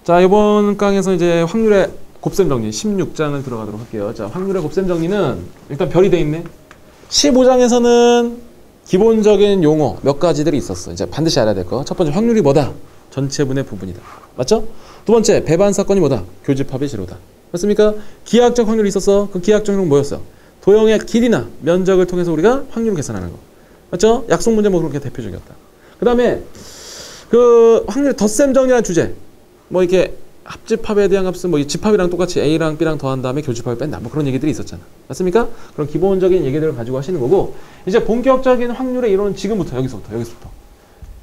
자, 이번 강에서 이제 확률의 곱셈 정리 16장을 들어가도록 할게요. 자, 확률의 곱셈 정리는 일단 별이 돼 있네. 15장에서는 기본적인 용어 몇 가지들이 있었어. 이제 반드시 알아야 될 거. 첫 번째, 확률이 뭐다? 전체분의 부분이다. 맞죠? 두 번째, 배반 사건이 뭐다? 교집합의 재료다. 맞습니까? 기하학적 확률이 있었어. 그 기하학적 확률은 뭐였어? 도형의 길이나 면적을 통해서 우리가 확률을 계산하는 거. 맞죠? 약속 문제 뭐 그렇게 대표적이었다. 그 다음에 그 확률 덧셈 정리라는 주제. 뭐 이렇게 합집합에 대한 값은 뭐 집합이랑 똑같이 A랑 B랑 더한 다음에 교집합을 뺀다. 뭐 그런 얘기들이 있었잖아. 맞습니까? 그런 기본적인 얘기들을 가지고 하시는 거고, 이제 본격적인 확률의 이론은 지금부터 여기서부터.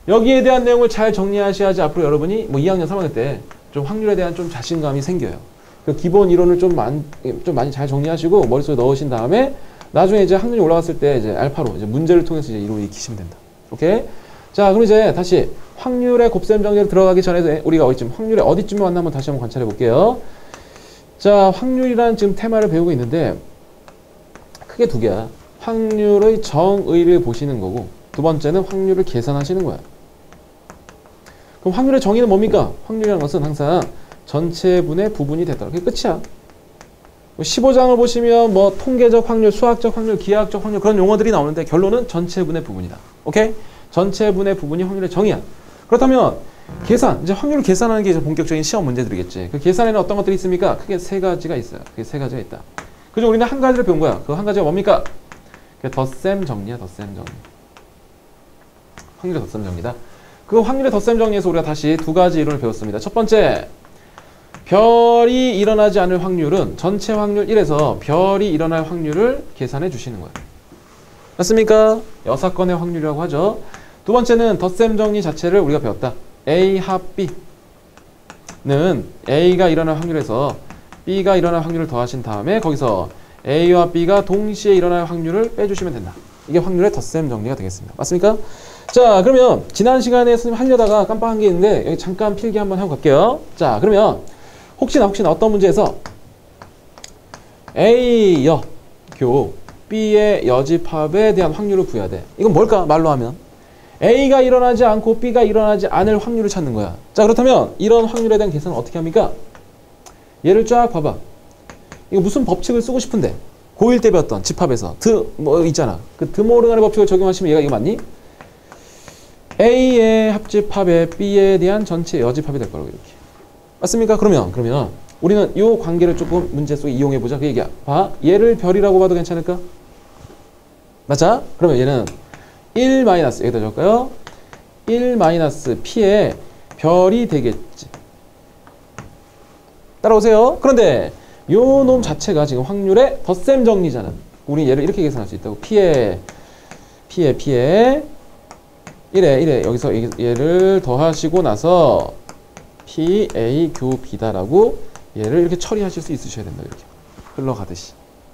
여기에 대한 내용을 잘 정리하셔야지 앞으로 여러분이 뭐 2학년, 3학년 때 좀 확률에 대한 좀 자신감이 생겨요. 그 기본 이론을 좀 많이 잘 정리하시고 머릿속에 넣으신 다음에 나중에 이제 확률이 올라갔을 때 이제 알파로 이제 문제를 통해서 이제 이론을 익히시면 된다. 오케이? 자, 그럼 이제 다시 확률의 곱셈 정리를 들어가기 전에 우리가 어디쯤 확률의 어디쯤에 왔나 한번 다시 한번 관찰해 볼게요. 자, 확률이라는 지금 테마를 배우고 있는데 크게 두 개야. 확률의 정의를 보시는 거고, 두 번째는 확률을 계산하시는 거야. 그럼 확률의 정의는 뭡니까? 확률이라는 것은 항상 전체분의 부분이 됐다. 그게 끝이야. 15장을 보시면 뭐 통계적 확률, 수학적 확률, 기하학적 확률 그런 용어들이 나오는데 결론은 전체분의 부분이다. 오케이? 전체분의 부분이 확률의 정의야. 그렇다면 계산, 이제 확률을 계산하는 게 이제 본격적인 시험 문제들이겠지. 그 계산에는 어떤 것들이 있습니까? 크게 세 가지가 있어요. 그게 세 가지가 있다. 그죠? 우리는 한 가지를 배운 거야. 그 한 가지가 뭡니까? 덧셈 정리야, 덧셈 정리. 확률의 덧셈 정리다. 그 확률의 덧셈 정리에서 우리가 다시 두 가지 이론을 배웠습니다. 첫 번째, 별이 일어나지 않을 확률은 전체 확률 1에서 별이 일어날 확률을 계산해 주시는 거예요. 맞습니까? 여사건의 확률이라고 하죠. 두 번째는 덧셈 정리 자체를 우리가 배웠다. A 합 B는 A가 일어날 확률에서 B가 일어날 확률을 더하신 다음에 거기서 A와 B가 동시에 일어날 확률을 빼주시면 된다. 이게 확률의 덧셈 정리가 되겠습니다. 맞습니까? 자, 그러면 지난 시간에 선생님 하려다가 깜빡한 게 있는데 여기 잠깐 필기 한번 하고 갈게요. 자, 그러면 혹시나 어떤 문제에서 A 여교 B의 여집합에 대한 확률을 구해야 돼. 이건 뭘까? 말로 하면 A가 일어나지 않고 B가 일어나지 않을 확률을 찾는 거야. 자, 그렇다면 이런 확률에 대한 계산은 어떻게 합니까? 얘를 쫙 봐봐. 이거 무슨 법칙을 쓰고 싶은데 고1 때 배웠던 집합에서 뭐 있잖아. 그 드모르간의 법칙을 적용하시면 얘가 이거 맞니? A의 합집합에 B에 대한 전체 여집합이 될 거라고 이렇게. 맞습니까? 그러면 우리는 이 관계를 조금 문제 속에 이용해 보자. 그 얘기야. 봐. 얘를 별이라고 봐도 괜찮을까? 맞아? 그러면 얘는 1 마이너스 여기다 적을까요? 1 마이너스 P의 별이 되겠지. 따라오세요. 그런데 요 놈 자체가 지금 확률의 덧셈 정리잖아. 우리 얘를 이렇게 계산할 수 있다고. P의 1에 여기서 얘를 더하시고 나서 P, A, 교, B다라고 얘를 이렇게 처리하실 수 있으셔야 된다. 이렇게 흘러가듯이.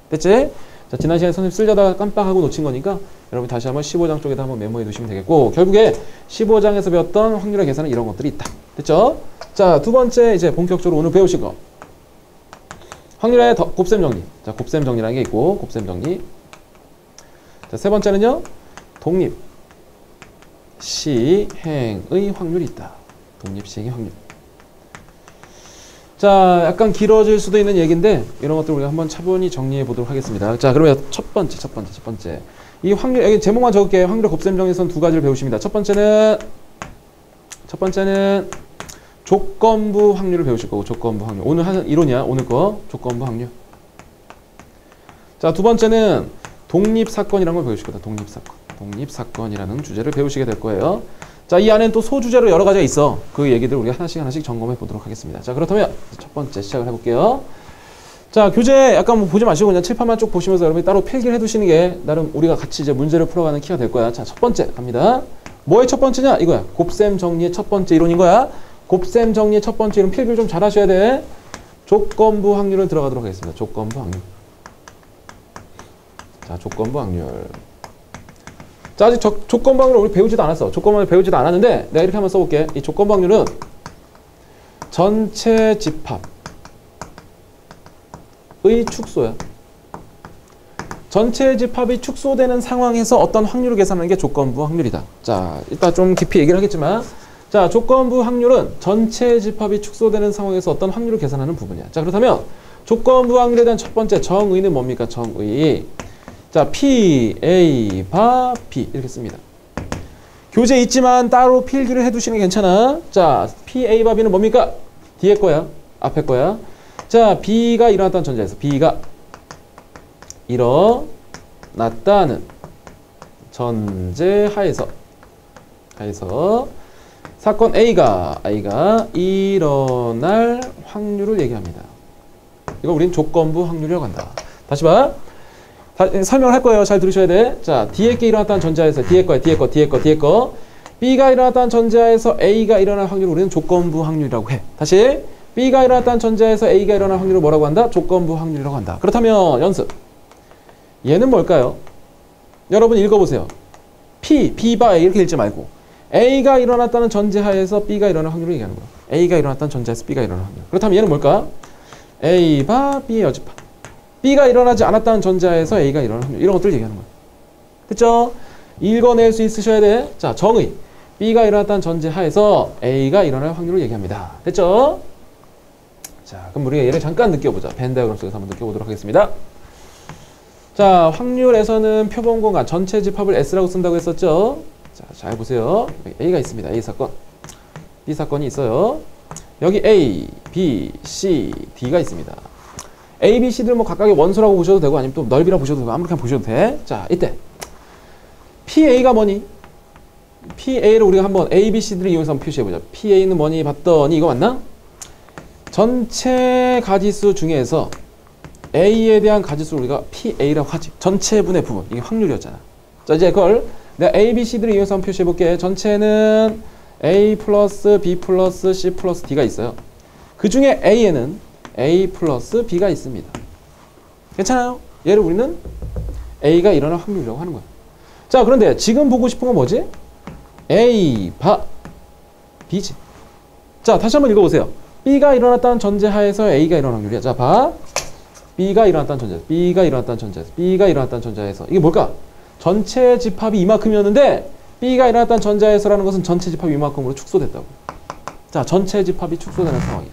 됐지? 자, 지난 시간에 선생님 쓰려다가 깜빡하고 놓친 거니까 여러분 다시 한번 15장 쪽에다 한번 메모해 두시면 되겠고, 결국에 15장에서 배웠던 확률의 계산은 이런 것들이 있다. 됐죠? 자, 두 번째 이제 본격적으로 오늘 배우실 거. 확률의 곱셈 정리. 자, 곱셈 정리라는 게 있고, 곱셈 정리. 자, 세 번째는요, 독립 시행의 확률이 있다. 독립 시행의 확률. 자, 약간 길어질 수도 있는 얘기인데 이런 것들 우리가 한번 차분히 정리해 보도록 하겠습니다. 자, 그러면 첫 번째. 이 확률, 여기 제목만 적을게요. 확률의 곱셈 정리에서는 두 가지를 배우십니다. 첫 번째는 조건부 확률을 배우실 거고, 조건부 확률. 오늘 하는 이론이야. 오늘 거 조건부 확률. 자, 두 번째는 독립사건이라는 걸 배우실 거다. 독립사건이라는 주제를 배우시게 될 거예요. 자, 이 안에는 또 소주제로 여러 가지가 있어. 그 얘기들 우리가 하나씩 점검해 보도록 하겠습니다. 자, 그렇다면 첫 번째 시작을 해볼게요. 자, 교재 약간 뭐 보지 마시고 그냥 칠판만 쭉 보시면서 여러분이 따로 필기를 해두시는 게 나름 우리가 같이 이제 문제를 풀어가는 키가 될 거야. 자, 첫 번째 갑니다. 뭐의 첫 번째냐? 이거야. 곱셈 정리의 첫 번째 이론인 거야. 곱셈 정리의 첫 번째 이론 필기를 좀 잘 하셔야 돼. 조건부 확률을 들어가도록 하겠습니다. 조건부 확률. 자, 조건부 확률. 자, 아직 조건부 확률을 우리 배우지도 않았어. 조건부 확률 배우지도 않았는데 내가 이렇게 한번 써볼게. 이 조건부 확률은 전체 집합의 축소야. 전체 집합이 축소되는 상황에서 어떤 확률을 계산하는 게 조건부 확률이다. 자, 이따 좀 깊이 얘기를 하겠지만 자, 조건부 확률은 전체 집합이 축소되는 상황에서 어떤 확률을 계산하는 부분이야. 자, 그렇다면 조건부 확률에 대한 첫 번째 정의는 뭡니까? 정의. 자, P, A, 바, B 이렇게 씁니다. 교재 있지만 따로 필기를 해두시는 게 괜찮아. 자, P, A, 바, B는 뭡니까? 뒤에 거야. 앞에 거야. 자, B가 일어났다는 전제에서 B가 일어났다는 전제하에서 사건 A가 일어날 확률을 얘기합니다. 이거 우린 조건부 확률이라고 한다. 다시 봐. 설명을 할 거예요. 잘 들으셔야 돼. 자, 뒤에 게 일어났다는 전제하에서 뒤에 거. B가 일어났다는 전제하에서 A가 일어날 확률을 우리는 조건부 확률이라고 해. 다시. B가 일어났다는 전제하에서 A가 일어날 확률을 뭐라고 한다? 조건부 확률이라고 한다. 그렇다면 연습. 얘는 뭘까요? 여러분 읽어보세요. P, B바 A 이렇게 읽지 말고 A가 일어났다는 전제하에서 B가 일어날 확률을 얘기하는 거야. A가 일어났다는 전제하에서 B가 일어날 확률. 그렇다면 얘는 뭘까? A바 B의 여집합. B가 일어나지 않았다는 전제하에서 A가 일어날 확률. 이런 것들 얘기하는 거야. 됐죠? 읽어낼 수 있으셔야 돼. 자, 정의. B가 일어났다는 전제하에서 A가 일어날 확률을 얘기합니다. 됐죠? 자, 그럼 우리가 얘를 잠깐 느껴보자. 벤 다이어그램 속에서 한번 느껴보도록 하겠습니다. 자, 확률에서는 표본 공간 전체 집합을 S라고 쓴다고 했었죠? 자, 잘 보세요. 여기 A가 있습니다. A 사건. B 사건이 있어요. 여기 A, B, C, D가 있습니다. A, B, C들 뭐 각각의 원소라고 보셔도 되고 아니면 또 넓이라고 보셔도 되고 아무렇게 보셔도 돼. 자, 이때 PA가 뭐니? PA를 우리가 한번 A, B, C들을 이용해서 한번 표시해보자. PA는 뭐니? 봤더니 이거 맞나? 전체 가지수 중에서 A에 대한 가지수를 우리가 PA라고 하지. 전체분의 부분. 이게 확률이었잖아. 자, 이제 그걸 내가 A, B, C들을 이용해서 한번 표시해볼게. 전체는 A 플러스 B 플러스 C 플러스 D가 있어요. 그 중에 A에는 A 플러스 B가 있습니다. 괜찮아요? 얘를 우리는 A가 일어날 확률이라고 하는 거야. 자, 그런데 지금 보고 싶은 건 뭐지? A, 바, B지. 자, 다시 한번 읽어보세요. B가 일어났다는 전제하에서 A가 일어날 확률이야. 자, 봐. B가 일어났다는 전제에서 B가 일어났다는 전제에서 이게 뭘까? 전체 집합이 이만큼이었는데 B가 일어났다는 전제에서라는 것은 전체 집합이 이만큼으로 축소됐다고. 자, 전체 집합이 축소되는 상황이에요.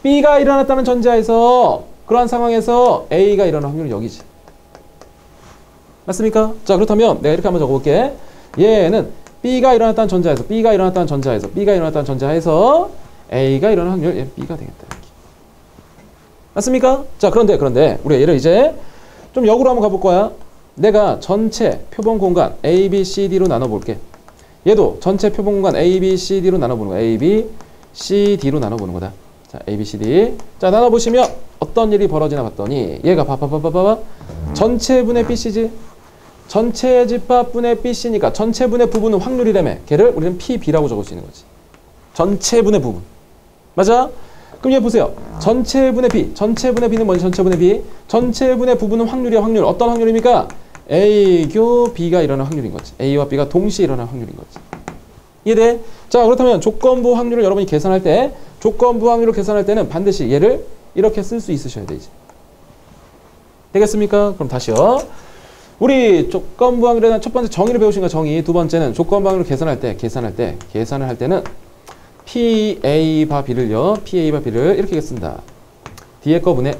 B가 일어났다는 전제에서 그러한 상황에서 A가 일어날 확률은 여기지. 맞습니까? 자, 그렇다면 내가 이렇게 한번 적어볼게. 얘는 B가 일어났다는 전제하에서 A가 일어날 확률 얘 B가 되겠다. 이렇게. 맞습니까? 자, 그런데 우리가 얘를 이제 좀 역으로 한번 가볼 거야. 내가 전체 표본 공간 A, B, C, D로 나눠볼게. 얘도 전체 표본 공간 A, B, C, D로 나눠보는 거야. A, B, C, D로 나눠보는 거다. 자, A, B, C, D. 자, 나눠보시면 어떤 일이 벌어지나 봤더니 얘가 봐봐. 전체분의 BC지. 전체 집합분의 BC니까 전체분의 부분은 확률이라며. 걔를 우리는 PB라고 적을 수 있는 거지. 전체분의 부분. 맞아? 그럼 얘 보세요. 전체분의 B. 전체분의 B는 뭐지? 전체분의 B. 전체분의 부분은 확률이야, 확률. 어떤 확률입니까? A 교 B가 일어날 확률인 거지. A와 B가 동시에 일어날 확률인 거지. 이해돼? 자, 그렇다면 조건부 확률을 여러분이 계산할 때, 조건부 확률을 계산할 때는 반드시 얘를 이렇게 쓸 수 있으셔야 되지. 되겠습니까? 그럼 다시요. 우리 조건부 확률에 대한 첫 번째 정의를 배우신 거 정의. 두 번째는 조건부 확률을 계산을 할 때는 PA 바 B를요. PA 바 B를 이렇게 쓴다. 뒤에 거 분의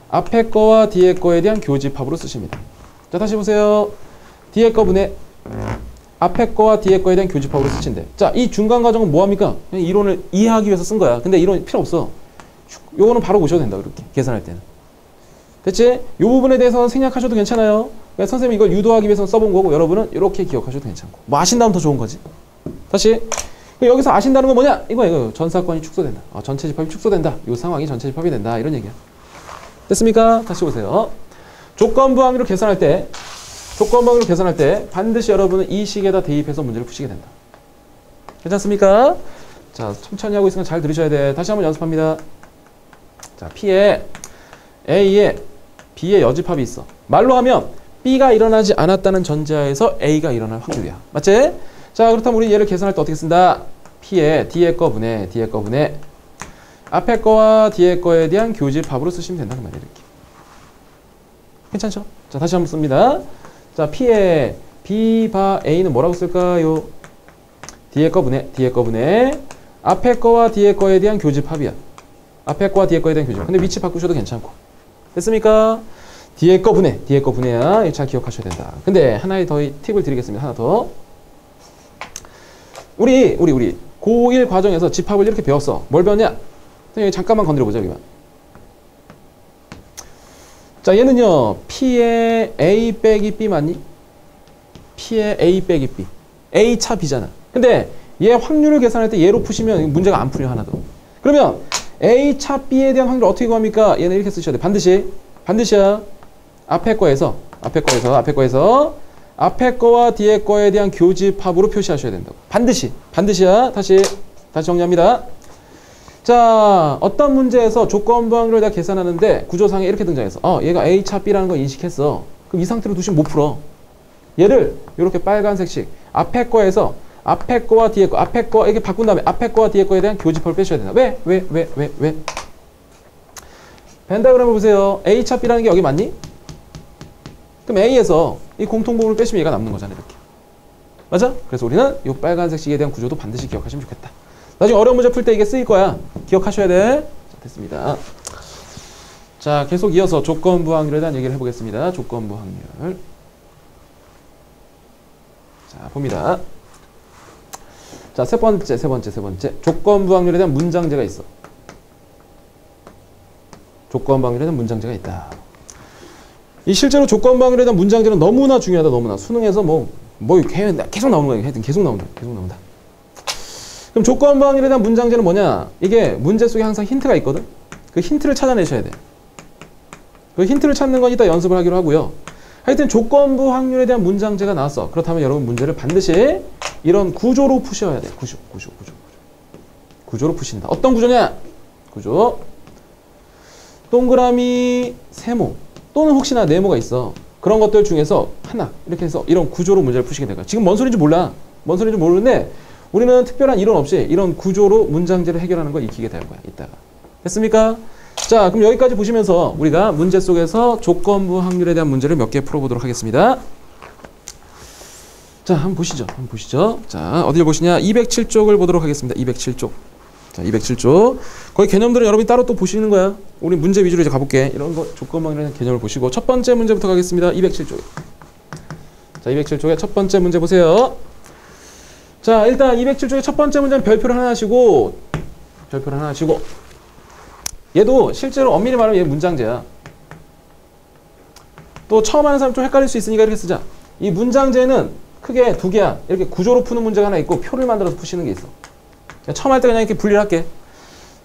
앞에 거와 뒤에 거에 대한 교집합으로 쓰십니다. 자, 다시 보세요. 뒤에 거 분의 앞에 거와 뒤에 거에 대한 교집합으로 쓰신대. 자, 이 중간 과정은 뭐합니까? 그냥 이론을 이해하기 위해서 쓴 거야. 근데 이론 필요 없어. 요거는 바로 보셔도 된다. 그렇게 계산할 때는. 됐지? 이 부분에 대해서 생략하셔도 괜찮아요. 그러니까 선생님이 이걸 유도하기 위해서 써본 거고 여러분은 이렇게 기억하셔도 괜찮고. 뭐 아신다면 더 좋은 거지. 다시. 여기서 아신다는 건 뭐냐? 이거 전사건이 축소된다. 전체 집합이 축소된다. 이 상황이 전체 집합이 된다. 이런 얘기야. 됐습니까? 다시 보세요. 조건부 확률을 계산할 때 반드시 여러분은 이 식에다 대입해서 문제를 푸시게 된다. 괜찮습니까? 자, 천천히 하고 있으니까 잘 들으셔야 돼. 다시 한번 연습합니다. 자, P에 A에 B의 여집합이 있어. 말로 하면 B가 일어나지 않았다는 전제하에서 A가 일어날 확률이야. 맞지? 자, 그렇다면 우리 얘를 계산할 때 어떻게 쓴다? P에 뒤에 거 분의 앞에 거와 뒤에 거에 대한 교집합으로 쓰시면 된다는 말이에요. 이렇게. 괜찮죠? 자, 다시 한번 씁니다. 자, P에 B 바 A는 뭐라고 쓸까요? 뒤에 거 분해, 뒤에 거 분해. 앞에 거와 뒤에 거에 대한 교집합이야. 앞에 거와 뒤에 거에 대한 교집합. 근데 위치 바꾸셔도 괜찮고. 됐습니까? 뒤에 거 분해, 뒤에 거 분해야. 이거 잘 기억하셔야 된다. 근데 하나의 더 팁을 드리겠습니다. 하나 더. 우리 고1 과정에서 집합을 이렇게 배웠어. 뭘 배웠냐? 잠깐만 건드려보자, 여기만. 자, 얘는요, P의 A 빼기 B 맞니? P의 A 빼기 B. A 차 B잖아. 근데 얘 확률을 계산할 때 얘로 푸시면 문제가 안 풀려, 하나도. 그러면 A 차 B에 대한 확률을 어떻게 구합니까? 얘는 이렇게 쓰셔야 돼. 반드시야. 앞에 거에서 앞에 거와 뒤에 거에 대한 교집합으로 표시하셔야 된다고. 반드시야. 다시 정리합니다. 자, 어떤 문제에서 조건부 확률을 내가 계산하는데 구조상에 이렇게 등장했어. 얘가 A 차 B라는 걸 인식했어. 그럼 이 상태로 두시면 못 풀어. 얘를 이렇게 빨간색씩 앞에 거에서 앞에 거와 뒤에 거, 앞에 거 이렇게 바꾼 다음에 앞에 거와 뒤에 거에 대한 교집합을 빼셔야 된다. 왜? 벤다그램을 보세요. A 차 B라는 게 여기 맞니? 그럼 A에서 이 공통부분을 빼시면 얘가 남는 거잖아요. 이렇게. 맞아? 그래서 우리는 이 빨간색식에 대한 구조도 반드시 기억하시면 좋겠다. 나중에 어려운 문제 풀 때 이게 쓰일 거야. 기억하셔야 돼. 자, 됐습니다. 자, 계속 이어서 조건부 확률에 대한 얘기를 해보겠습니다. 조건부 확률. 자, 봅니다. 자, 세 번째. 조건부 확률에 대한 문장제가 있어. 조건부 확률에 대한 문장제가 있다. 이 실제로 조건부 확률에 대한 문장제는 너무나 중요하다. 너무나. 수능에서 계속 나오는 거야. 하여튼 계속 나온다. 그럼 조건부 확률에 대한 문장제는 뭐냐? 이게 문제 속에 항상 힌트가 있거든. 그 힌트를 찾아내셔야 돼. 그 힌트를 찾는 건 이따 연습을 하기로 하고요. 하여튼 조건부 확률에 대한 문장제가 나왔어. 그렇다면 여러분 문제를 반드시 이런 구조로 푸셔야 돼. 구조로 푸신다. 어떤 구조냐? 구조. 동그라미, 세모 또는 혹시나 네모가 있어. 그런 것들 중에서 하나 이렇게 해서 이런 구조로 문제를 푸시게 될 거야. 지금 뭔 소리인지 몰라. 뭔 소리인지 모르는데 우리는 특별한 이론 없이 이런 구조로 문장제를 해결하는 걸 익히게 될 거야. 이따가. 됐습니까? 자, 그럼 여기까지 보시면서 우리가 문제 속에서 조건부 확률에 대한 문제를 몇 개 풀어보도록 하겠습니다. 자, 한번 보시죠. 자, 어디를 보시냐? 207쪽을 보도록 하겠습니다. 207쪽. 자, 207쪽. 거기 개념들은 여러분이 따로 또 보시는 거야. 우리 문제 위주로 이제 가볼게. 이런 거 조건부 확률에 대한 개념을 보시고 첫 번째 문제부터 가겠습니다. 207쪽에. 자, 207쪽에 첫 번째 문제 보세요. 자, 일단 207쪽의 첫 번째 문제는 별표를 하나 하시고 얘도 실제로 엄밀히 말하면 얘 문장제야. 또 처음 하는 사람 좀 헷갈릴 수 있으니까 이렇게 쓰자. 이 문장제는 크게 두 개야. 이렇게 구조로 푸는 문제가 하나 있고 표를 만들어서 푸시는 게 있어. 처음 할 때 그냥 이렇게 분리를 할게.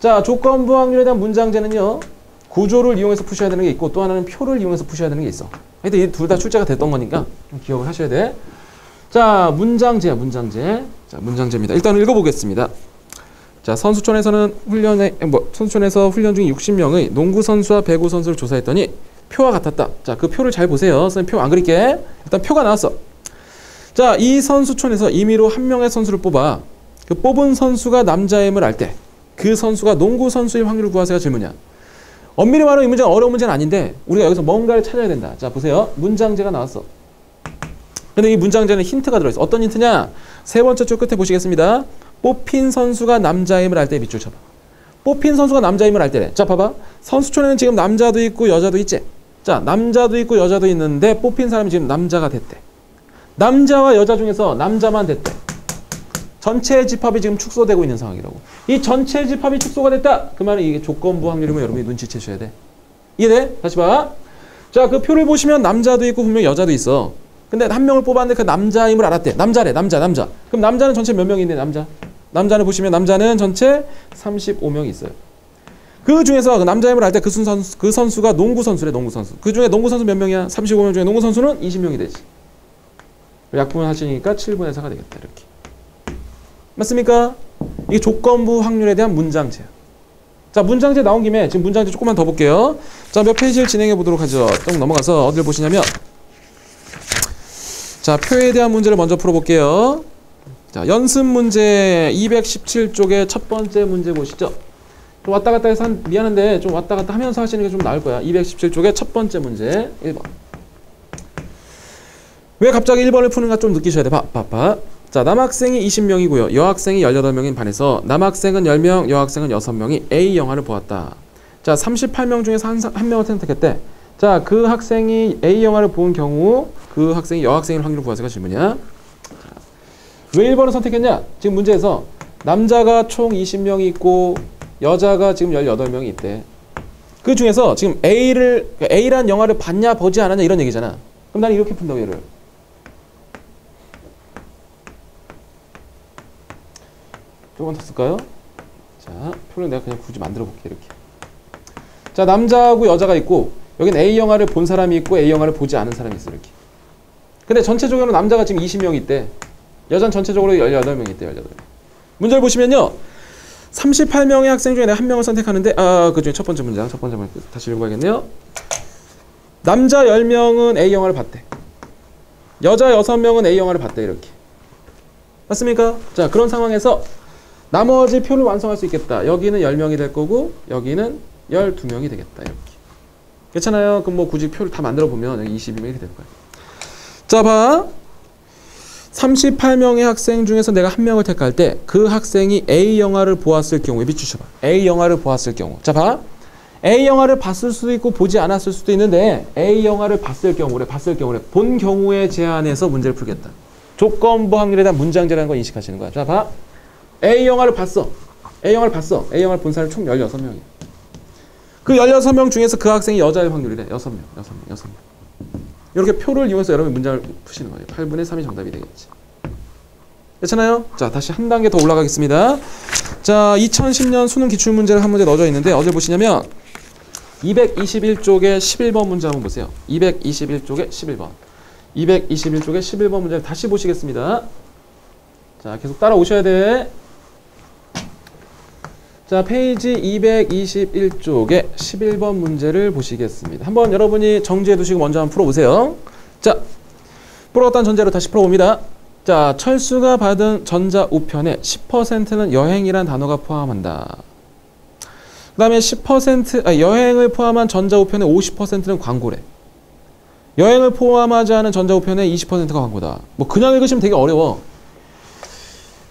자, 조건부 확률에 대한 문장제는요, 구조를 이용해서 푸셔야 되는 게 있고 또 하나는 표를 이용해서 푸셔야 되는 게 있어. 하여튼 이 둘 다 출제가 됐던 거니까 좀 기억을 하셔야 돼. 자, 문장제야. 자, 문장제입니다. 일단 읽어보겠습니다. 자, 선수촌에서 훈련 중 60명의 농구 선수와 배구 선수를 조사했더니 표와 같았다. 자, 그 표를 잘 보세요. 선생님 표 안 그릴게. 일단 표가 나왔어. 자, 이 선수촌에서 임의로 한 명의 선수를 뽑아 그 뽑은 선수가 남자임을 알 때 그 선수가 농구 선수의 확률을 구하세요가 질문이야. 엄밀히 말하면 이 문제는 어려운 문제는 아닌데 우리가 여기서 뭔가를 찾아야 된다. 자, 보세요. 문장제가 나왔어. 근데 이 문장제는 힌트가 들어있어. 어떤 힌트냐? 세 번째 줄 끝에 보시겠습니다. 뽑힌 선수가 남자임을 알 때 밑줄 쳐봐. 뽑힌 선수가 남자임을 알 때래. 자, 봐봐. 선수촌에는 지금 남자도 있고 여자도 있지. 자, 남자도 있고 여자도 있는데 뽑힌 사람이 지금 남자가 됐대. 남자와 여자 중에서 남자만 됐대. 전체 집합이 지금 축소되고 있는 상황이라고. 이 전체 집합이 축소가 됐다. 그 말은 이게 조건부 확률이면 여러분이 눈치채셔야 돼. 이해돼? 다시 봐. 자, 그 표를 보시면 남자도 있고 분명히 여자도 있어. 근데 한 명을 뽑았는데 그 남자임을 알았대. 남자래. 남자. 그럼 남자는 전체 몇 명인데 남자는 보시면 남자는 전체 35명이 있어요. 그 중에서 그 남자임을 알 때 그 선수가 농구 선수래. 농구 선수. 그 중에 농구 선수 몇 명이야? 35명 중에 농구 선수는 20명이 되지. 약분을 하시니까 7분의 4가 되겠다. 이렇게. 맞습니까? 이게 조건부 확률에 대한 문장제야. 자, 문장제 나온 김에 지금 문장제 조금만 더 볼게요. 자, 몇 페이지를 진행해 보도록 하죠. 좀 넘어가서 어디를 보시냐면 자, 표에 대한 문제를 먼저 풀어볼게요. 자, 연습 문제 217쪽의 첫 번째 문제 보시죠. 좀 왔다 갔다 해서 미안한데 좀 왔다 갔다 하면서 하시는 게 좀 나을 거야. 217쪽의 첫 번째 문제 1번. 왜 갑자기 1번을 푸는가 좀 느끼셔야 돼. 봐. 자, 남학생이 20명이고요. 여학생이 18명인 반에서 남학생은 10명, 여학생은 6명이 A 영화를 보았다. 자, 38명 중에서 한 명을 선택했대. 자, 그 학생이 A 영화를 본 경우 그 학생이 여학생일 확률을 구하세요가 질문이야. 왜 1번을 선택했냐? 지금 문제에서 남자가 총 20명이 있고 여자가 지금 18명이 있대. 그 중에서 지금 A란 영화를 봤냐 보지 않았냐 이런 얘기잖아. 그럼 나는 이렇게 푼다고 얘를. 조금 더 쓸까요? 자, 표를 내가 그냥 굳이 만들어 볼게 이렇게. 자, 남자하고 여자가 있고 여긴 A 영화를 본 사람이 있고 A 영화를 보지 않은 사람이 있어 이렇게. 근데 전체적으로 남자가 지금 20명 있대. 여자는 전체적으로 18명 있대. 18명. 문제를 보시면요. 38명의 학생 중에 내가 한 명을 선택하는데 그 중에 첫 번째 문장 다시 읽어야겠네요. 남자 10명은 A 영화를 봤대. 여자 6명은 A 영화를 봤대 이렇게. 맞습니까? 자, 그런 상황에서 나머지 표를 완성할 수 있겠다. 여기는 10명이 될 거고 여기는 12명이 되겠다 이렇게. 괜찮아요? 그럼 뭐 굳이 표를 다 만들어 보면 여기 22명 이렇게 되는 거야. 자, 봐. 38명의 학생 중에서 내가 한 명을 택할 때 그 학생이 A 영화를 보았을 경우에 비추셔봐. A 영화를 보았을 경우. 자, 봐. A 영화를 봤을 수도 있고 보지 않았을 수도 있는데 A 영화를 봤을 경우래. 본 경우에 제한해서 문제를 풀겠다. 조건부 확률에 대한 문장제라는 걸 인식하시는 거야. 자, 봐. A 영화를 봤어. A 영화를 본 사람이 총 16명이야. 그 16명 중에서 그 학생이 여자일 확률이래. 6명. 이렇게 표를 이용해서 여러분이 문장을 푸시는 거예요. 8분의 3이 정답이 되겠지. 괜찮아요? 자, 다시 한 단계 더 올라가겠습니다. 자, 2010년 수능 기출문제를 한 문제 넣어져 있는데 어디 보시냐면 221쪽에 11번 문제 한번 보세요. 221쪽에 11번. 221쪽에 11번 문제를 다시 보시겠습니다. 자, 계속 따라오셔야 돼. 자, 페이지 221쪽에 11번 문제를 보시겠습니다. 한번 여러분이 정지해 두시고 먼저 한번 풀어보세요. 자, 풀어왔다는 전제로 다시 풀어봅니다. 자, 철수가 받은 전자우편의 10%는 여행이란 단어가 포함한다. 그 다음에 여행을 포함한 전자우편의 50%는 광고래. 여행을 포함하지 않은 전자우편의 20%가 광고다. 뭐 그냥 읽으시면 되게 어려워.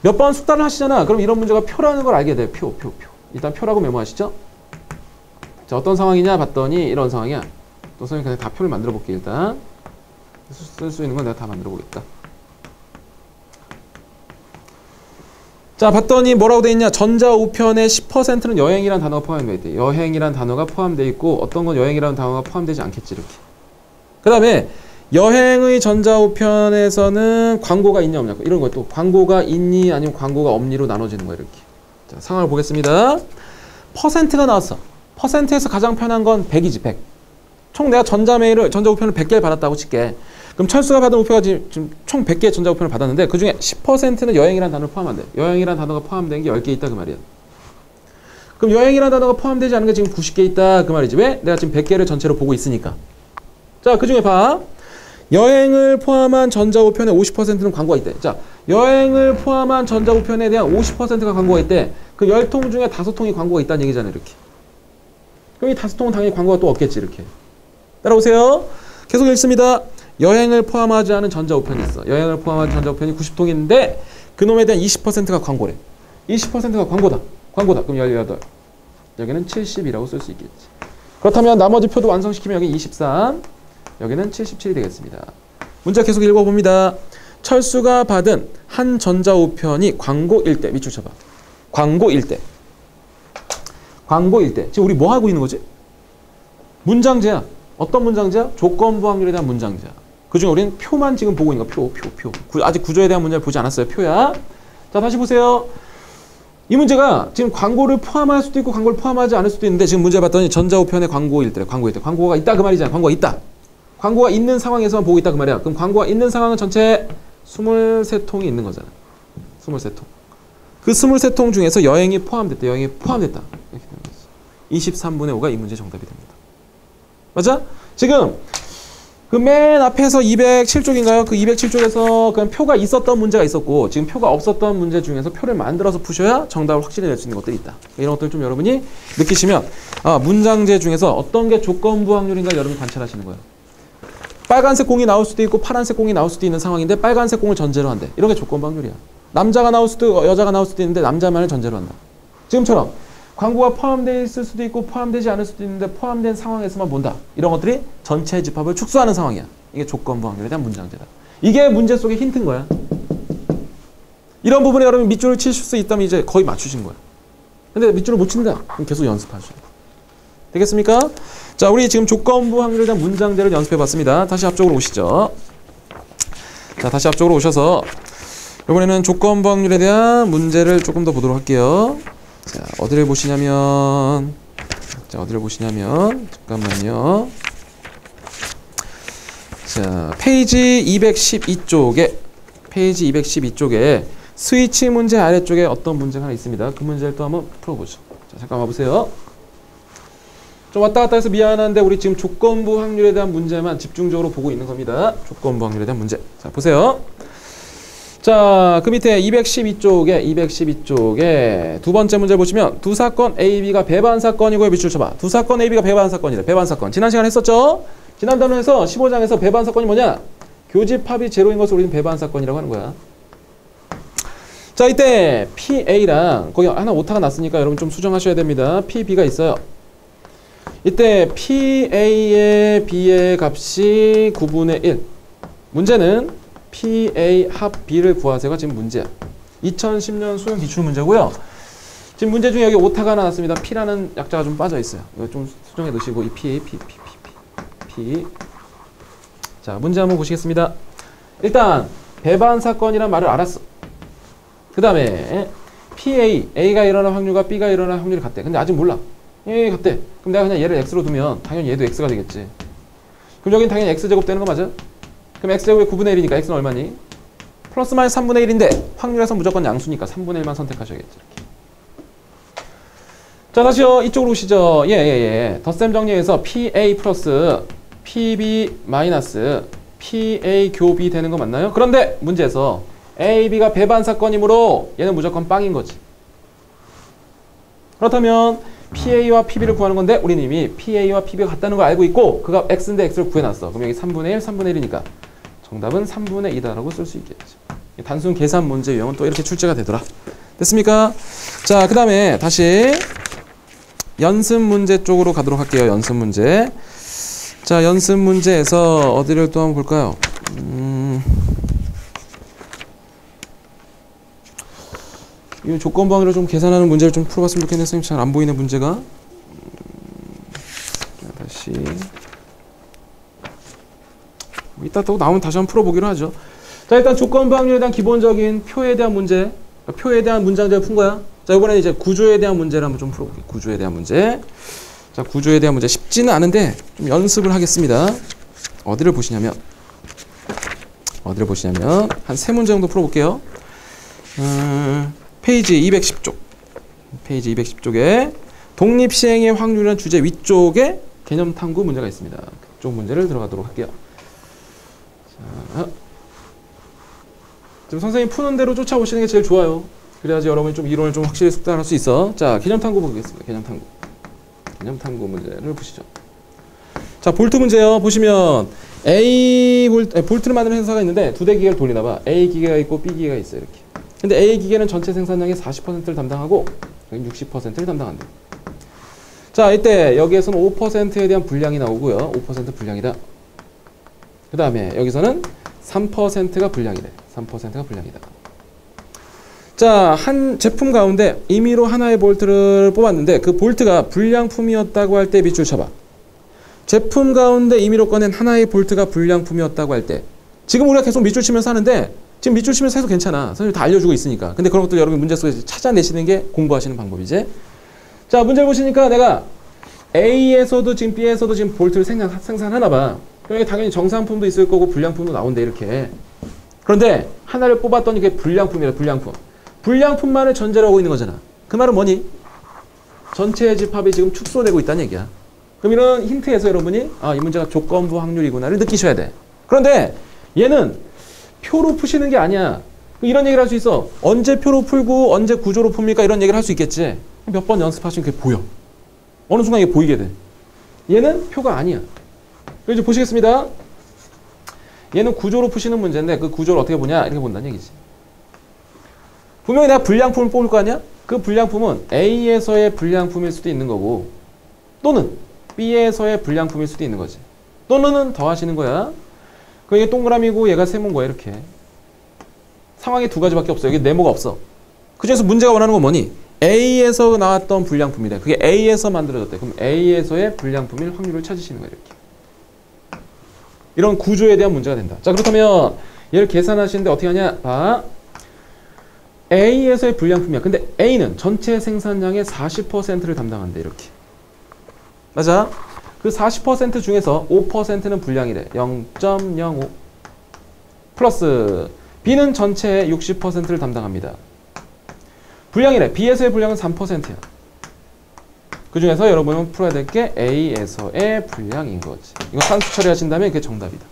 몇 번 숙달을 하시잖아. 그럼 이런 문제가 표라는 걸 알게 돼. 표. 일단 표라고 메모하시죠. 자, 어떤 상황이냐 봤더니 이런 상황이야. 또 선생님 그냥 다 표를 만들어 볼게. 일단 쓸 수 있는 건 내가 다 만들어 보겠다. 자, 봤더니 뭐라고 돼 있냐. 전자우편의 10%는 여행이란 단어가 포함되어 있대. 여행이란 단어가 포함되어 있고 어떤 건 여행이라는 단어가 포함되지 않겠지 이렇게. 그 다음에 여행의 전자우편에서는 광고가 있냐 없냐 이런 거 또 광고가 있니 아니면 광고가 없니로 나눠지는 거야 이렇게. 자, 상황을 보겠습니다. 퍼센트가 나왔어. 퍼센트에서 가장 편한 건 100이지 100. 총 내가 전자우편을 100개를 받았다고 칠게. 그럼 철수가 받은 우표가 지금 총 100개의 전자우편을 받았는데 그 중에 10%는 여행이라는 단어를 포함한대. 여행이라는 단어가 포함된 게 10개 있다 그 말이야. 그럼 여행이라는 단어가 포함되지 않은 게 지금 90개 있다 그 말이지. 왜? 내가 지금 100개를 전체로 보고 있으니까. 자, 그 중에 봐. 여행을 포함한 전자우편의 50%는 광고가 있대. 자, 여행을 포함한 전자우편에 대한 50%가 광고가 있대. 그 10통 중에 5통이 광고가 있다는 얘기잖아 이렇게. 그럼 이 5통은 당연히 광고가 또 없겠지 이렇게. 따라오세요. 계속 읽습니다. 여행을 포함하지 않은 전자우편이 있어. 여행을 포함한 전자우편이 90통이 있는데 그놈에 대한 20%가 광고래. 20%가 광고다. 그럼 18. 여기는 70이라고 쓸 수 있겠지. 그렇다면 나머지 표도 완성시키면 여기 23. 여기는 77이 되겠습니다. 문제 계속 읽어봅니다. 철수가 받은 한 전자우편이 광고일 때. 밑줄 쳐봐. 광고일 때. 지금 우리 뭐 하고 있는 거지? 문장제야. 어떤 문장제야? 조건부 확률에 대한 문장제야. 그중에 우리는 표만 지금 보고 있는 거. 표. 아직 구조에 대한 문제를 보지 않았어요. 표야. 자, 다시 보세요. 이 문제가 지금 광고를 포함할 수도 있고 광고를 포함하지 않을 수도 있는데 지금 문제 봤더니 전자우편의 광고일 때. 광고가 있다 그 말이잖아. 광고가 있다. 광고가 있는 상황에서만 보고 있다 그 말이야. 그럼 광고가 있는 상황은 전체 23통이 있는 거잖아. 23통. 그 23통 중에서 여행이 포함됐다. 이렇게 되는 거지. 23분의 5가 이 문제의 정답이 됩니다. 맞아? 지금 그 맨 앞에서 207쪽인가요? 그 207쪽에서 그냥 표가 있었던 문제가 있었고 지금 표가 없었던 문제 중에서 표를 만들어서 푸셔야 정답을 확실히 낼 수 있는 것들이 있다. 이런 것들 좀 여러분이 느끼시면 문장제 중에서 어떤 게 조건부 확률인가 여러분이 관찰하시는 거예요. 빨간색 공이 나올 수도 있고 파란색 공이 나올 수도 있는 상황인데 빨간색 공을 전제로 한대. 이런 게 조건부 확률이야. 남자가 나올 수도 여자가 나올 수도 있는데 남자만을 전제로 한다. 지금처럼 광고가 포함되어 있을 수도 있고 포함되지 않을 수도 있는데 포함된 상황에서만 본다. 이런 것들이 전체 집합을 축소하는 상황이야. 이게 조건부 확률에 대한 문장제다. 이게 문제 속의 힌트인 거야. 이런 부분에 여러분 밑줄을 치실 수 있다면 이제 거의 맞추신 거야. 근데 밑줄을 못 친다. 그럼 계속 연습하셔야 돼. 되겠습니까? 자, 우리 지금 조건부 확률에 대한 문장제를 연습해 봤습니다. 다시 앞쪽으로 오시죠. 자, 다시 앞쪽으로 오셔서 이번에는 조건부 확률에 대한 문제를 조금 더 보도록 할게요. 자, 어디를 보시냐면 잠깐만요. 자, 페이지 212쪽에 스위치 문제 아래쪽에 어떤 문제가 하나 있습니다. 그 문제를 또 한번 풀어보죠. 자, 잠깐 와보세요. 좀 왔다 갔다 해서 미안한데 우리 지금 조건부 확률에 대한 문제만 집중적으로 보고 있는 겁니다. 조건부 확률에 대한 문제. 자, 보세요. 자, 그 밑에 212쪽에 두 번째 문제 보시면 두 사건 A, B가 배반 사건이고요. 밑줄 쳐봐. 두 사건 A, B가 배반 사건이래. 배반 사건. 지난 시간에 했었죠? 지난 단원에서 15장에서 배반 사건이 뭐냐? 교집합이 제로인 것을 우리는 배반 사건이라고 하는 거야. 자, 이때 PA랑 거기 하나 오타가 났으니까 여러분 좀 수정하셔야 됩니다. PB가 있어요. 이때 PA의 B의 값이 9분의 1. 문제는 PA 합 B를 구하세요가 지금 문제야. 2010년 수능 기출 문제고요. 지금 문제 중에 여기 오타가 하나 났습니다. P라는 약자가 좀 빠져 있어요. 이거 좀 수정해 놓으시고 이 P. 자, 문제 한번 보시겠습니다. 일단 배반 사건이란 말을 알았어. 그 다음에 A가 일어날 확률과 B가 일어날 확률이 같대. 근데 아직 몰라. 같대. 그럼 내가 그냥 얘를 X로 두면 당연히 얘도 X가 되겠지. 그럼 여긴 당연히 X제곱 되는 거 맞아? 그럼 X제곱이 9분의 1이니까 X는 얼마니? 플러스 마이너스 3분의 1인데 확률에서 무조건 양수니까 3분의 1만 선택하셔야겠지. 이렇게. 자, 다시요. 이쪽으로 오시죠. 덧셈 정리해서 PA 플러스 PB 마이너스 PA 교B 되는 거 맞나요? 그런데 문제에서 A, B가 배반 사건이므로 얘는 무조건 빵인 거지. 그렇다면 PA와 PB를 구하는 건데 우리는 이미 PA와 PB가 같다는 걸 알고 있고 그가 X인데 X를 구해놨어. 그럼 여기 3분의 1, 3분의 1이니까 정답은 3분의 2다라고 쓸 수 있겠지. 단순 계산 문제 유형은 또 이렇게 출제가 되더라. 됐습니까? 자, 그 다음에 다시 연습 문제 쪽으로 가도록 할게요. 연습 문제. 자, 연습 문제에서 어디를 또 한번 볼까요? 이 조건부 확률을 좀 계산하는 문제를 좀 풀어봤으면 좋겠는데 선생님 잘 안 보이네 문제가. 자, 다시 이따 또 나오면 다시 한번 풀어보기로 하죠. 자, 일단 조건부 확률에 대한 기본적인 표에 대한 문제, 표에 대한 문장제를 푼 거야. 자, 이번에 이제 구조에 대한 문제를 한번 좀 풀어볼게요. 구조에 대한 문제. 자, 구조에 대한 문제 쉽지는 않은데 좀 연습을 하겠습니다. 어디를 보시냐면 한 3문제 정도 풀어볼게요. 페이지 210쪽. 페이지 210쪽에 독립시행의 확률이라는 주제 위쪽에 개념 탐구 문제가 있습니다. 그쪽 문제를 들어가도록 할게요. 자, 지금 선생님 푸는 대로 쫓아오시는 게 제일 좋아요. 그래야지 여러분이 좀 이론을 좀 확실히 숙달할 수 있어. 자, 개념 탐구 보겠습니다. 개념 탐구 문제를 보시죠. 자, 볼트 문제요. 보시면 볼트를 만드는 회사가 있는데 두 대 기계를 돌리나 봐. A 기계가 있고 B 기계가 있어요. 이렇게. 근데 A 기계는 전체 생산량의 40%를 담당하고 여기 60%를 담당한다. 자, 이때 여기에서는 5%에 대한 분량이 나오고요. 5% 분량이다. 그 다음에 여기서는 3%가 분량이래. 3%가 분량이다. 자, 한 제품 가운데 임의로 하나의 볼트를 뽑았는데 그 볼트가 불량품이었다고 할 때 밑줄 쳐봐. 제품 가운데 임의로 꺼낸 하나의 볼트가 불량품이었다고 할 때 지금 우리가 계속 밑줄 치면서 하는데 지금 밑줄 치면서 해도 괜찮아. 선생님이 다 알려주고 있으니까. 근데 그런 것들 여러분 문제 속에서 찾아내시는 게 공부하시는 방법이지. 자, 문제를 보시니까 내가 A에서도 지금 B에서도 지금 볼트를 생산하나 봐. 그러니까 당연히 정산품도 있을 거고 불량품도 나온대 이렇게. 그런데 하나를 뽑았더니 그게 불량품이라. 불량품만을 전제로 하고 있는 거잖아. 그 말은 뭐니? 전체 집합이 지금 축소되고 있다는 얘기야. 그럼 이런 힌트에서 여러분이 이 문제가 조건부 확률이구나를 느끼셔야 돼. 그런데 얘는 표로 푸시는 게 아니야. 이런 얘기를 할 수 있어. 언제 표로 풀고 언제 구조로 풉니까? 이런 얘기를 할 수 있겠지. 몇 번 연습하시면 그게 보여. 어느 순간 이게 보이게 돼. 얘는 표가 아니야. 이제 보시겠습니다. 얘는 구조로 푸시는 문제인데 그 구조를 어떻게 보냐 이렇게 본다는 얘기지. 분명히 내가 불량품을 뽑을 거 아니야? 그 불량품은 A에서의 불량품일 수도 있는 거고 또는 B에서의 불량품일 수도 있는 거지. 또는은 더 하시는 거야. 그 이게 동그라미고 얘가 세모인 거야 이렇게. 상황이 두 가지밖에 없어. 여기 네모가 없어. 그중에서 문제가 원하는 건 뭐니? A에서 나왔던 불량품이래. 그게 A에서 만들어졌대. 그럼 A에서의 불량품일 확률을 찾으시는 거야 이렇게. 이런 구조에 대한 문제가 된다. 자 그렇다면 얘를 계산하시는데 어떻게 하냐? 봐. A에서의 불량품이야. 근데 A는 전체 생산량의 40%를 담당한대 이렇게. 맞아? 그 40% 중에서 5%는 불량이래. 0.05 플러스 B는 전체의 60%를 담당합니다. 불량이래. B에서의 불량은 3%야. 그 중에서 여러분은 풀어야 될 게 A에서의 불량인 거지. 이거 산수 처리하신다면 그게 정답이다.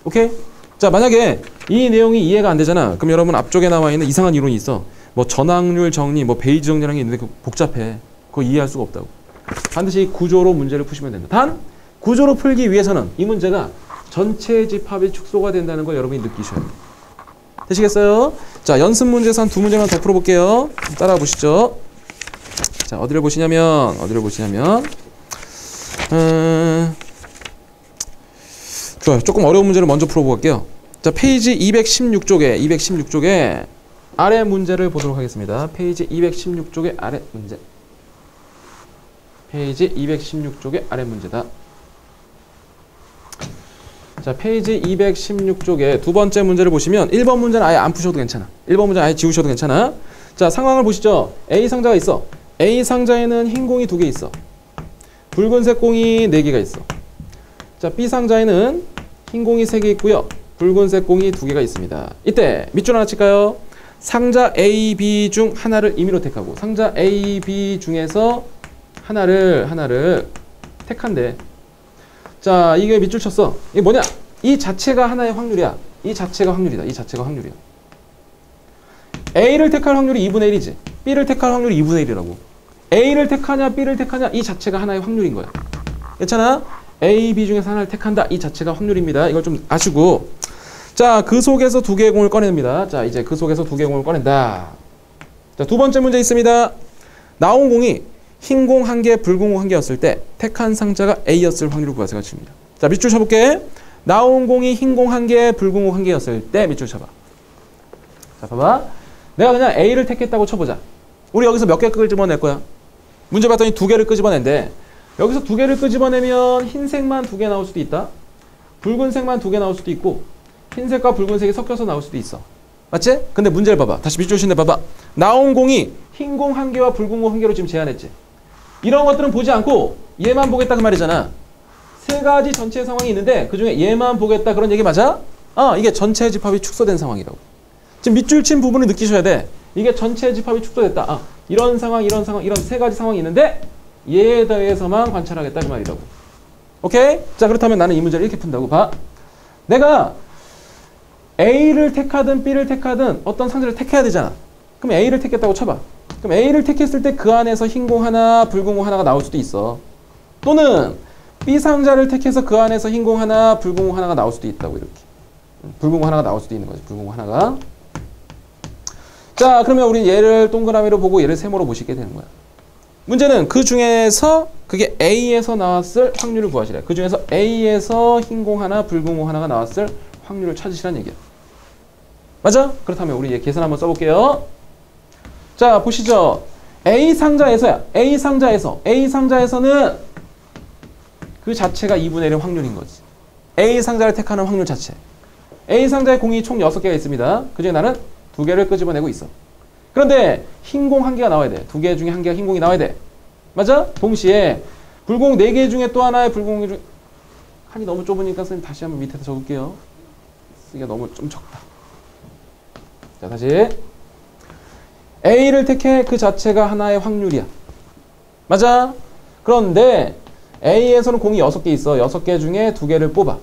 오케이? 자, 만약에 이 내용이 이해가 안 되잖아. 그럼 여러분 앞쪽에 나와 있는 이상한 이론이 있어. 뭐 전항률 정리, 뭐 베이지 정리라는 게 있는데 그거 복잡해. 그거 이해할 수가 없다고. 반드시 구조로 문제를 푸시면 된다. 단 구조로 풀기 위해서는 이 문제가 전체 집합의 축소가 된다는 걸 여러분이 느끼셔야 돼요. 되시겠어요? 자, 연습 문제에서 한 두 문제만 더 풀어볼게요. 따라와 보시죠. 자, 어디를 보시냐면 좋아요. 조금 어려운 문제를 먼저 풀어볼게요. 자, 페이지 216쪽에 아래 문제를 보도록 하겠습니다. 페이지 216쪽의 아래 문제. 페이지 216쪽의 아래 문제다. 자, 페이지 216쪽에 두 번째 문제를 보시면 1번 문제는 아예 안 푸셔도 괜찮아. 1번 문제는 아예 지우셔도 괜찮아. 자, 상황을 보시죠. A 상자가 있어. A 상자에는 흰 공이 2개 있어. 붉은색 공이 4개가 있어. 자, B 상자에는 흰 공이 3개 있고요. 붉은색 공이 2개가 있습니다. 이때 밑줄 하나 칠까요? 상자 A, B 중 하나를 임의로 택하고 상자 A, B 중에서 하나를 택한대. 자, 이게 밑줄 쳤어. 이게 뭐냐? 이 자체가 하나의 확률이야. 이 자체가 확률이다. 이 자체가 확률이야. A를 택할 확률이 2분의 1이지. B를 택할 확률이 2분의 1이라고. A를 택하냐 B를 택하냐 이 자체가 하나의 확률인 거야. 괜찮아? A, B 중에서 하나를 택한다. 이 자체가 확률입니다. 이걸 좀 아시고. 자, 그 속에서 2개의 공을 꺼냅니다. 자, 이제 그 속에서 2개의 공을 꺼낸다. 자, 두 번째 문제 있습니다. 나온 공이 흰 공 1개, 붉은 공 1개였을 때 택한 상자가 A였을 확률을 구하세요. 칩니다. 자, 밑줄 쳐볼게. 나온 공이 흰 공 1개, 붉은 공 1개였을 때 밑줄 쳐봐. 자, 봐봐. 내가 그냥 A를 택했다고 쳐보자. 우리 여기서 몇 개 끄집어낼 거야? 문제 봤더니 2개를 끄집어낸대. 여기서 2개를 끄집어내면 흰색만 2개 나올 수도 있다. 붉은색만 2개 나올 수도 있고 흰색과 붉은색이 섞여서 나올 수도 있어. 맞지? 근데 문제를 봐봐. 다시 밑줄 치는데 봐봐. 나온 공이 흰 공 1개와 붉은 공 1개로 지금 제한했지. 이런 것들은 보지 않고 얘만 보겠다 그 말이잖아. 세 가지 전체 상황이 있는데 그중에 얘만 보겠다 그런 얘기 맞아? 이게 전체 집합이 축소된 상황이라고. 지금 밑줄 친 부분을 느끼셔야 돼. 이게 전체 집합이 축소됐다. 이런 상황, 이런 세 가지 상황이 있는데 얘에 대해서만 관찰하겠다 그 말이라고. 오케이? 자, 그렇다면 나는 이 문제를 이렇게 푼다고. 봐. 내가 A를 택하든 B를 택하든 어떤 상자를 택해야 되잖아. 그럼 A를 택했다고 쳐봐. 그럼 A를 택했을 때 그 안에서 흰 공 하나, 붉은 공 하나가 나올 수도 있어. 또는 B 상자를 택해서 그 안에서 흰 공 하나, 붉은 공 하나가 나올 수도 있다고 이렇게. 붉은 공 하나가 나올 수도 있는 거지. 붉은 공 하나가. 자, 그러면 우리 얘를 동그라미로 보고 얘를 세모로 보시게 되는 거야. 문제는 그 중에서 그게 A에서 나왔을 확률을 구하시래. 그 중에서 A에서 흰 공 하나, 붉은 공 하나가 나왔을 확률을 찾으시라는 얘기야. 맞아? 그렇다면 우리 얘 계산 한번 써볼게요. 자, 보시죠. A 상자에서야. A 상자에서는 그 자체가 2분의 1의 확률인 거지. A 상자를 택하는 확률 자체. A 상자에 공이 총 6개가 있습니다. 그중에 나는 2개를 끄집어내고 있어. 그런데 흰 공 1개가 나와야 돼. 2개 중에 1개가 흰 공이 나와야 돼. 맞아? 동시에 붉은 공 4개 중에 또 하나의 붉은 공 중에 칸이 너무 좁으니까 선생님 다시 한번 밑에다 적을게요. 쓰기가 너무 좀 적다. 자, 다시. A를 택해 그 자체가 하나의 확률이야. 맞아? 그런데 A에서는 공이 6개 있어. 6개 중에 2개를 뽑아.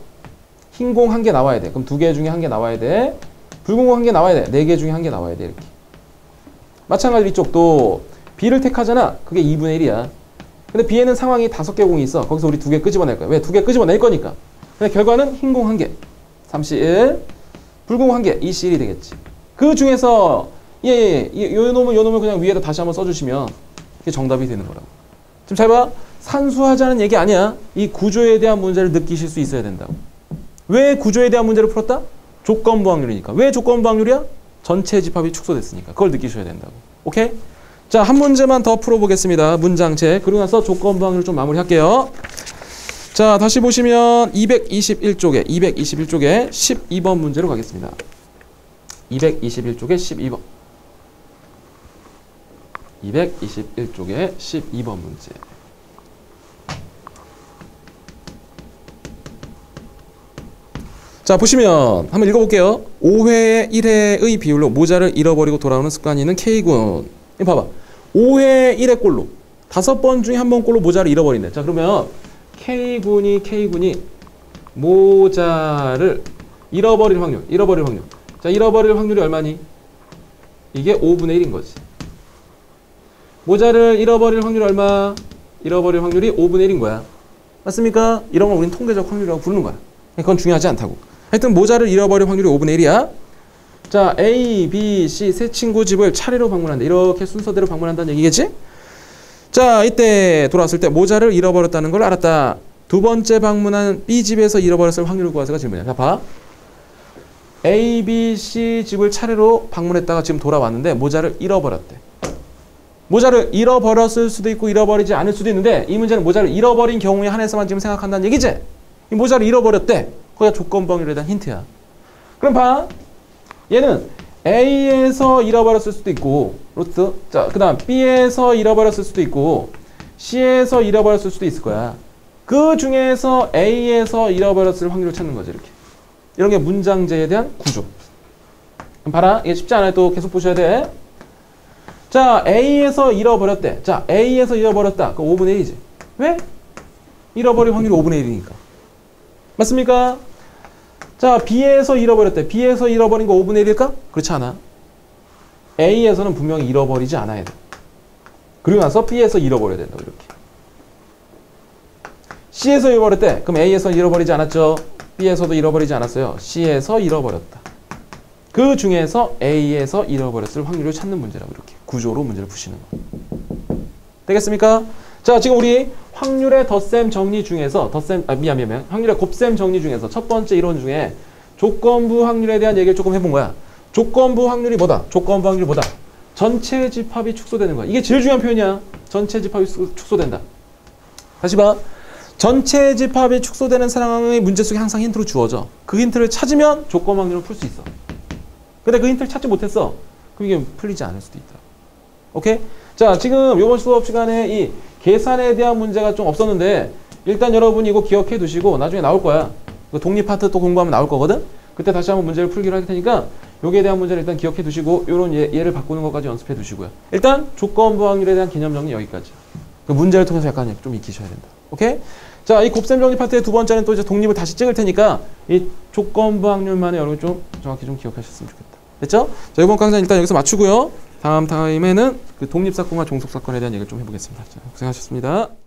흰 공 1개 나와야 돼. 그럼 2개 중에 1개 나와야 돼. 붉은 공 1개 나와야 돼. 4개 중에 1개 나와야 돼. 이렇게. 마찬가지로 이쪽도 B를 택하잖아. 그게 2분의 1이야. 근데 B에는 상황이 5개 공이 있어. 거기서 우리 2개 끄집어낼 거야. 왜? 2개 끄집어낼 거니까. 근데 결과는 흰 공 1개. 3C1 불공 1개 2C1이 되겠지. 그 중에서 요 놈을 그냥 위에다 다시 한번 써주시면 이게 정답이 되는 거라고. 지금 잘 봐. 산수하자는 얘기 아니야. 이 구조에 대한 문제를 느끼실 수 있어야 된다고. 왜 구조에 대한 문제를 풀었다? 조건부 확률이니까. 왜 조건부 확률이야? 전체 집합이 축소됐으니까. 그걸 느끼셔야 된다고. 오케이? 자, 한 문제만 더 풀어보겠습니다. 문장체. 그러고 나서 조건부 확률 좀 마무리할게요. 자, 다시 보시면 221쪽에 12번 문제로 가겠습니다. 221쪽에 12번. 221쪽에 12번 문제. 자, 보시면 한번 읽어볼게요. 5회에 1회의 비율로 모자를 잃어버리고 돌아오는 습관이 있는 K군. 이거 봐봐. 5회 1회 꼴로 5번 중에 한 번 꼴로 모자를 잃어버린대. 자, 그러면 K군이 모자를 잃어버릴 확률. 자, 잃어버릴 확률이 얼마니? 이게 5분의 1인 거지. 모자를 잃어버릴 확률이 얼마? 잃어버릴 확률이 5분의 1인 거야. 맞습니까? 이런 걸 우리는 통계적 확률이라고 부르는 거야. 그건 중요하지 않다고. 하여튼 모자를 잃어버릴 확률이 5분의 1이야. 자, A, B, C 세 친구 집을 차례로 방문한다. 이렇게 순서대로 방문한다는 얘기겠지? 자, 이때 돌아왔을 때 모자를 잃어버렸다는 걸 알았다. 두 번째 방문한 B 집에서 잃어버렸을 확률을 구하세요가 질문이야. 자, 봐. A, B, C 집을 차례로 방문했다가 지금 돌아왔는데 모자를 잃어버렸대. 모자를 잃어버렸을 수도 있고 잃어버리지 않을 수도 있는데 이 문제는 모자를 잃어버린 경우에 한해서만 지금 생각한다는 얘기지? 이 모자를 잃어버렸대. 거기가 조건부 확률에 대한 힌트야. 그럼 봐. 얘는 A에서 잃어버렸을 수도 있고 루트. 자, 그 다음 B에서 잃어버렸을 수도 있고 C에서 잃어버렸을 수도 있을 거야. 그 중에서 A에서 잃어버렸을 확률을 찾는 거지. 이렇게. 이런 게 문장제에 대한 구조. 그럼 봐라. 이게 쉽지 않아요. 또 계속 보셔야 돼. 자, A에서 잃어버렸대. 자, A에서 잃어버렸다. 그럼 5분의 1이지. 왜? 잃어버릴 확률이 5분의 1이니까. 맞습니까? 자, B에서 잃어버렸대. B에서 잃어버린 거 5분의 1일까? 그렇지 않아. A에서는 분명히 잃어버리지 않아야 돼. 그리고 나서 B에서 잃어버려야 된다. 이렇게. C에서 잃어버렸대. 그럼 A에서 잃어버리지 않았죠? B에서도 잃어버리지 않았어요. C에서 잃어버렸다. 그 중에서 A에서 잃어버렸을 확률을 찾는 문제라고 이렇게 구조로 문제를 푸시는 거. 되겠습니까? 자, 지금 우리 확률의 덧셈 정리 중에서 확률의 곱셈 정리 중에서 첫 번째 이론 중에 조건부 확률에 대한 얘기를 조금 해본 거야. 조건부 확률이 뭐다? 조건부 확률이 뭐다? 전체 집합이 축소되는 거야. 이게 제일 중요한 표현이야. 전체 집합이 축소된다. 다시 봐. 전체 집합이 축소되는 상황의 문제 속에 항상 힌트로 주어져. 그 힌트를 찾으면 조건 확률을 풀 수 있어. 근데 그 힌트를 찾지 못했어. 그럼 이게 풀리지 않을 수도 있다. 오케이? 자, 지금 이번 수업 시간에 이 계산에 대한 문제가 좀 없었는데 일단 여러분이 이거 기억해 두시고 나중에 나올 거야. 그 독립 파트 또 공부하면 나올 거거든? 그때 다시 한번 문제를 풀기로 할 테니까 여기에 대한 문제를 일단 기억해 두시고 요런 예를 바꾸는 것까지 연습해 두시고요. 일단 조건부 확률에 대한 개념 정리 여기까지. 그 문제를 통해서 약간 좀 익히셔야 된다. 오케이? 자, 이 곱셈 정리 파트의 두 번째는 또 이제 독립을 다시 찍을 테니까 이 조건부 확률만에 여러분 좀 정확히 좀 기억하셨으면 좋겠다. 됐죠? 자, 이번 강좌는 일단 여기서 마치고요. 다음 타임에는 그 독립사건과 종속사건에 대한 얘기를 좀 해보겠습니다. 자, 고생하셨습니다.